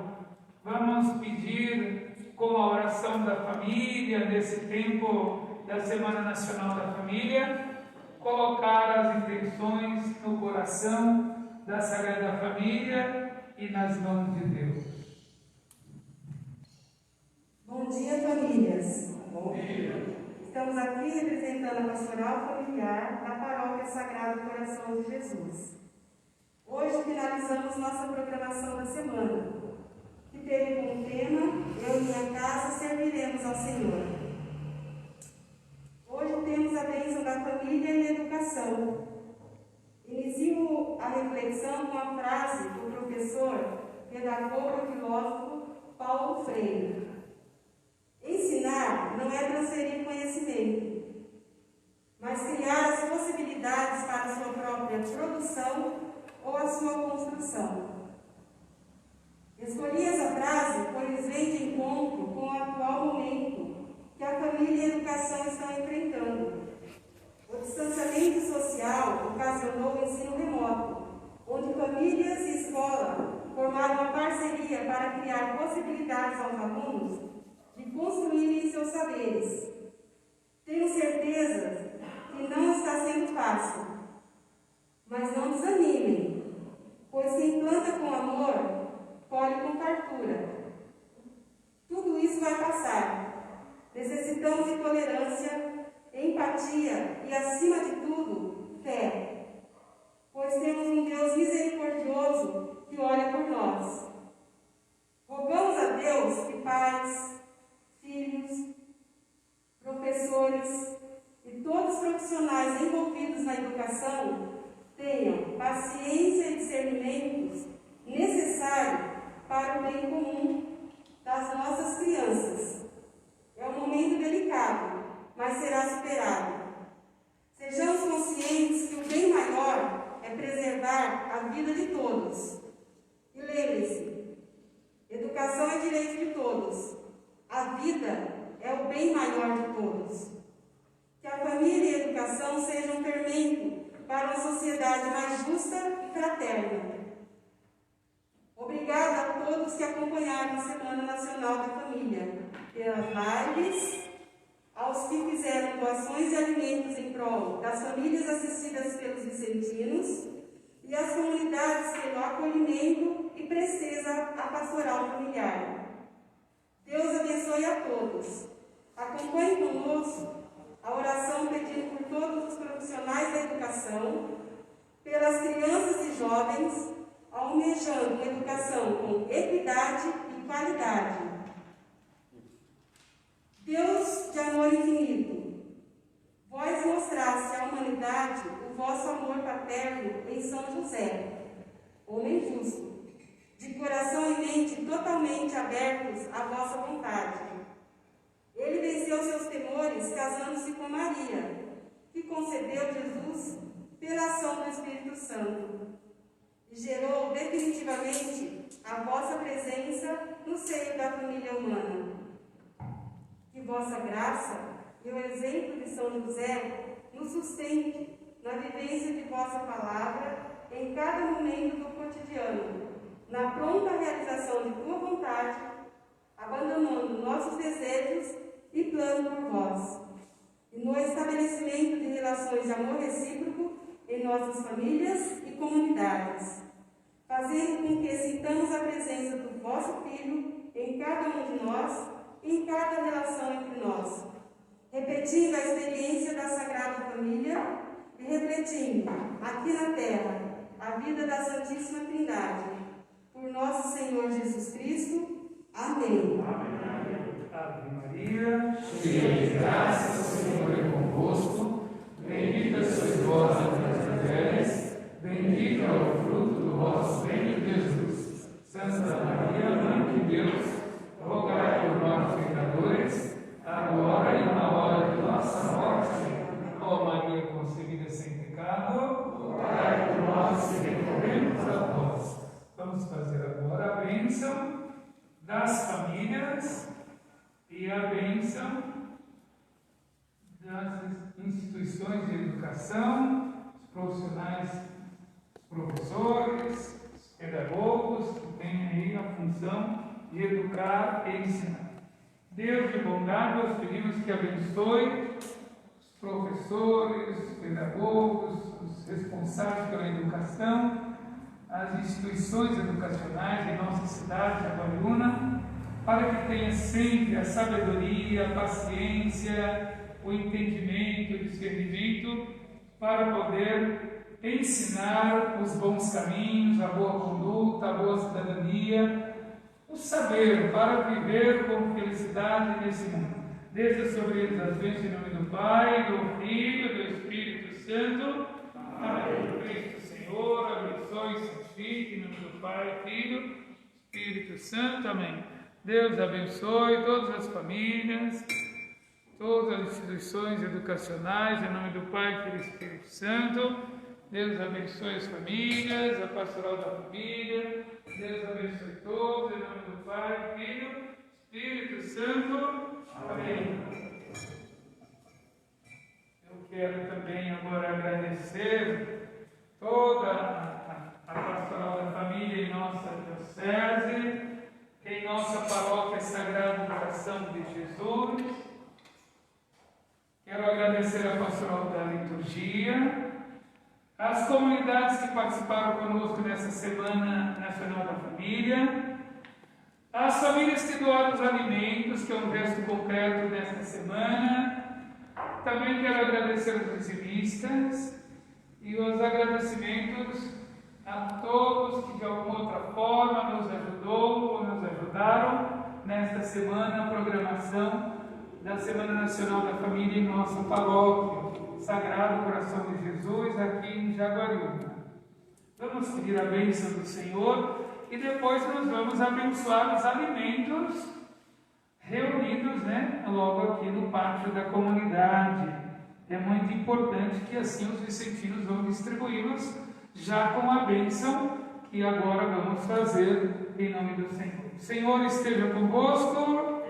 A: Vamos pedir, com a oração da família, nesse tempo da Semana Nacional da Família, colocar as intenções no coração da Sagrada Família e nas mãos de Deus.
B: Bom dia, famílias.
A: Bom dia.
B: Estamos aqui representando a pastoral familiar da Paróquia Sagrado Coração de Jesus. Hoje finalizamos nossa programação da semana, que teve como tema: Eu e minha casa serviremos ao Senhor. Hoje temos a bênção da família e educação. Inicio professor, pedagogo e filósofo Paulo Freire. Ensinar não é transferir conhecimento, mas criar as possibilidades para a sua própria produção ou a sua construção. Escolhi essa frase pois vem de encontro com o atual momento que a família e a educação estão enfrentando. O distanciamento social ocasionou o ensino remoto, onde famílias e escola formaram uma parceria para criar possibilidades aos alunos de construírem seus saberes. Tenho certeza que não está sendo fácil, mas não desanimem, pois quem planta com amor, colhe com fartura. Tudo isso vai passar. Necessitamos de tolerância, empatia e, acima de tudo, fé, pois temos um Deus misericordioso que olha por nós. Rogamos a Deus que pais, filhos, professores e todos os profissionais envolvidos na educação tenham paciência e discernimentos necessários para o bem comum das nossas crianças. É um momento delicado, mas será superado. Sejamos conscientes que o bem maior é preservar a vida de todos. E lembre-se, educação é direito de todos. A vida é o bem maior de todos. Que a família e a educação sejam um fermento para uma sociedade mais justa e fraterna. Obrigada a todos que acompanharam a Semana Nacional da Família, pelas lives, aos que fizeram doações de alimentos em prol das famílias assistidas pelos vicentinos e às comunidades pelo acolhimento e presteza à pastoral familiar. Deus abençoe a todos. Acompanhe conosco a oração pedindo por todos os profissionais da educação, pelas crianças e jovens, almejando uma educação com equidade e qualidade. Deus de amor infinito, vós mostraste à humanidade o vosso amor paterno em São José, homem justo, de coração e mente totalmente abertos à vossa vontade. Ele venceu seus temores casando-se com Maria, que concebeu Jesus pela ação do Espírito Santo, e gerou definitivamente a vossa presença no seio da família humana. Que vossa graça e o exemplo de São José nos sustente na vivência de vossa palavra em cada momento do cotidiano, na pronta realização de tua vontade, abandonando nossos desejos e plano por vós, e no estabelecimento de relações de amor recíproco em nossas famílias e comunidades, fazendo com que sintamos a presença do vosso Filho em cada um de nós, em cada relação entre nós, repetindo a experiência da Sagrada Família e refletindo aqui na terra a vida da Santíssima Trindade, por nosso Senhor Jesus Cristo. Amém.
A: Ave Maria, cheia de graça, o Senhor é convosco. Bendita sois vós entre as mulheres, bendito é o fruto do vosso ventre, Jesus. Santa Maria, Mãe de Deus, rogai por nós, pecadores, agora e na hora de nossa morte. Ó Maria concebida sem pecado, rogai por nós que recorremos a vós. Vamos fazer agora a bênção das famílias e a bênção das instituições de educação, os profissionais, os professores, os pedagogos que têm aí a função de educar e ensinar. Deus de bondade, nós pedimos que abençoe os professores, os pedagogos, os responsáveis pela educação, as instituições educacionais de nossa cidade, Jaguariúna, para que tenha sempre a sabedoria, a paciência, o entendimento, o discernimento, para poder ensinar os bons caminhos, a boa conduta, a boa cidadania, o saber para viver com felicidade nesse mundo. Desde sobre eles as bênçãos em nome do Pai, do Filho e do Espírito Santo. Amém. Cristo Senhor, abençoe e santifique em nome do Pai. Pai, Filho, Espírito Santo. Amém. Deus abençoe todas as famílias, todas as instituições educacionais, em nome do Pai, Filho e Espírito Santo. Deus abençoe as famílias, a pastoral da família. Deus abençoe todos, em nome do Pai, Filho, Espírito Santo. Amém. Eu quero também agora agradecer toda a pastoral da família em nossa diocese, em nossa paróquia Sagrado Coração de Jesus. Quero agradecer a pastoral da liturgia, as comunidades que participaram conosco nessa Semana Nacional da Família, as famílias que doaram os alimentos, que é um gesto concreto nesta semana. Também quero agradecer os dizimistas e os agradecimentos a todos que de alguma outra forma nos ajudou ou nos ajudaram nesta semana, a programação da Semana Nacional da Família em nossa paróquia Sagrado Coração de Jesus, aqui em Jaguariúna. Vamos pedir a bênção do Senhor e depois nós vamos abençoar os alimentos reunidos, logo aqui no pátio da comunidade. É muito importante que assim os vicentinos vão distribuí-los já com a bênção que agora vamos fazer em nome do Senhor. O Senhor esteja convosco.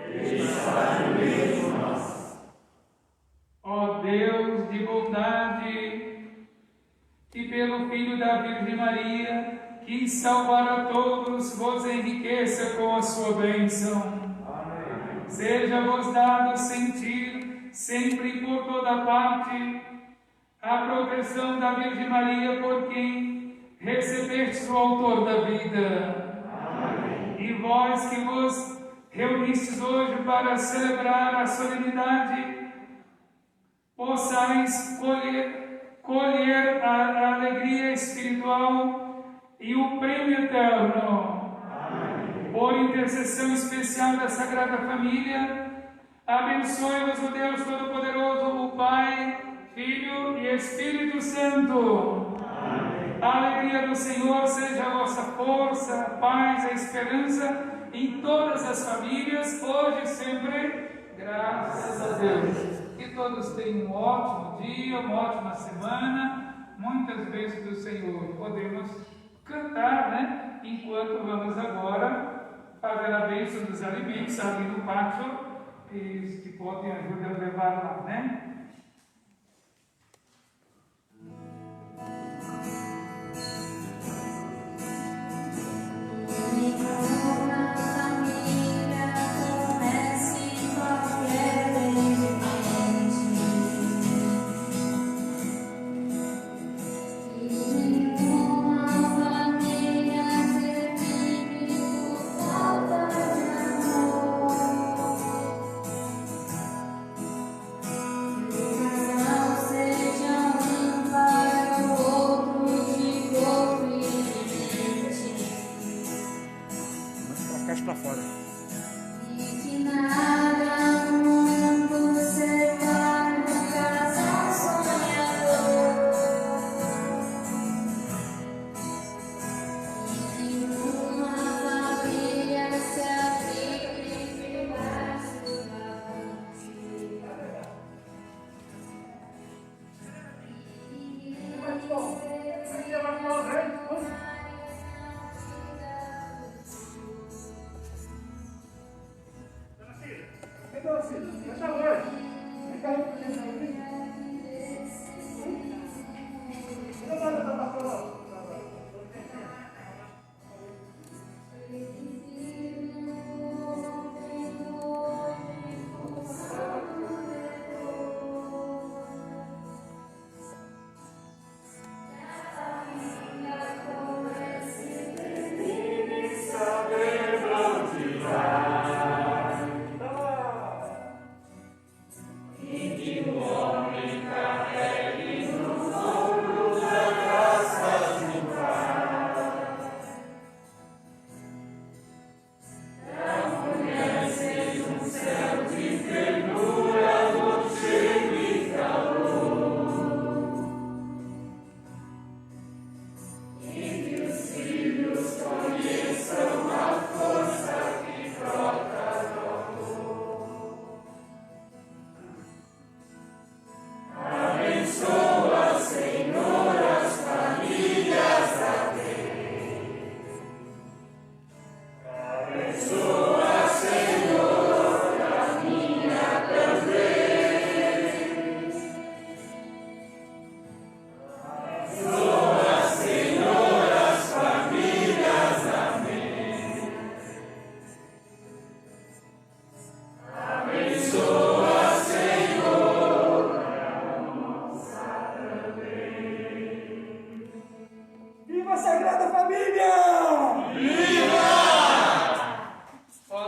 A: Ó Deus de bondade, que pelo Filho da Virgem Maria, que salvar a todos, vos enriqueça com a sua bênção. Amém. Seja-vos dado sentir, sempre e por toda parte, a proteção da Virgem Maria, por quem recebestes o autor da vida. Amém. E vós que vos reunistes hoje para celebrar a solenidade, possais colher a alegria espiritual e o prêmio eterno. Amém. Por intercessão especial da Sagrada Família, abençoe-vos o Deus Todo-Poderoso, o Pai, Filho e Espírito Santo. Amém. A alegria do Senhor seja a vossa força, a paz, a esperança em todas as famílias, hoje e sempre, graças a Deus. Que todos tenham um ótimo dia, uma ótima semana, muitas bênçãos do Senhor. Podemos cantar, enquanto vamos agora fazer a bênção dos alimentos ali no pátio, que podem ajudar a levar lá,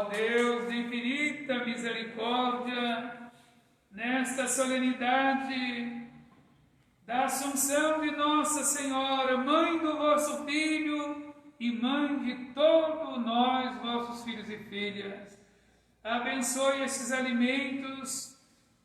A: Deus de infinita misericórdia, nesta solenidade da Assunção de Nossa Senhora, Mãe do vosso Filho e Mãe de todos nós, vossos filhos e filhas, abençoe esses alimentos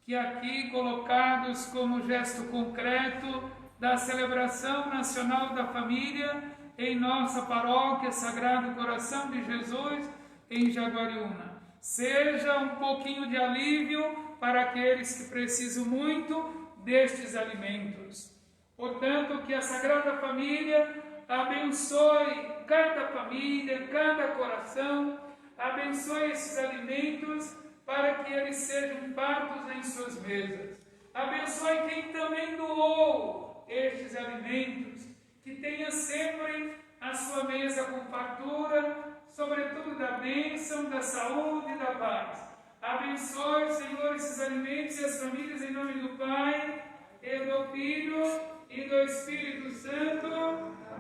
A: que aqui colocados como gesto concreto da celebração nacional da família em nossa paróquia Sagrado Coração de Jesus em Jaguariúna. Seja um pouquinho de alívio para aqueles que precisam muito destes alimentos. Portanto, que a Sagrada Família abençoe cada família, cada coração, abençoe esses alimentos para que eles sejam fartos em suas mesas. Abençoe quem também doou estes alimentos, que tenha sempre a sua mesa com fartura, sobretudo da bênção, da saúde e da paz. Abençoe, Senhor, esses alimentos e as famílias em nome do Pai, e do Filho e do Espírito Santo.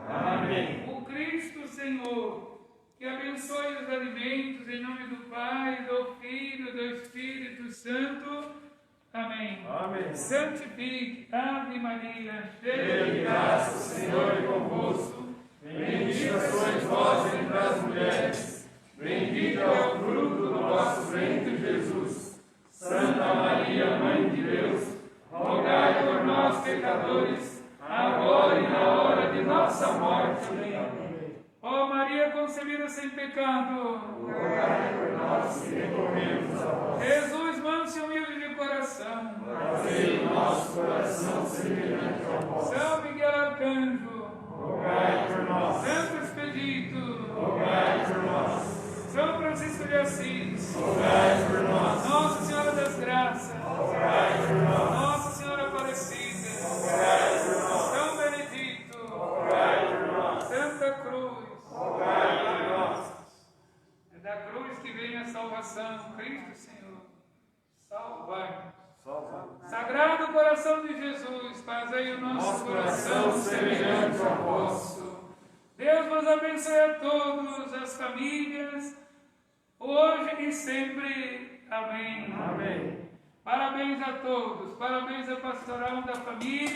A: Amém. O Cristo, Senhor, que abençoe os alimentos em nome do Pai, do Filho e do Espírito Santo. Amém. Amém. Santifique, Ave Maria, cheia de graça, o Senhor é convosco. Bendita sois vós entre as mulheres, bendito é o fruto do vosso ventre, Jesus. Santa Maria, Mãe de Deus, rogai por nós, pecadores, agora e na hora de nossa morte. Amém. Ó Maria concebida sem pecado, rogai por nós que recorremos a vós. Jesus, manso e humilde de coração, fazei o nosso coração semelhante ao vosso. São Miguel Arcanjo, rogai por nós. Santo Expedito, rogai por nós. São Francisco de Assis, rogai por nós. Nossa Senhora das Graças, rogai por nós. Nossa Senhora Aparecida, rogai por nós. São Benedito, rogai por nós. Santa Cruz, rogai por nós. É da cruz que vem a salvação, Cristo Senhor, salvai-nos. Sagrado Coração de Jesus, fazei o nosso coração semelhante ao vosso. Deus vos abençoe a todos, as famílias, hoje e sempre. Amém. Amém. Parabéns a todos, parabéns à pastoral da família.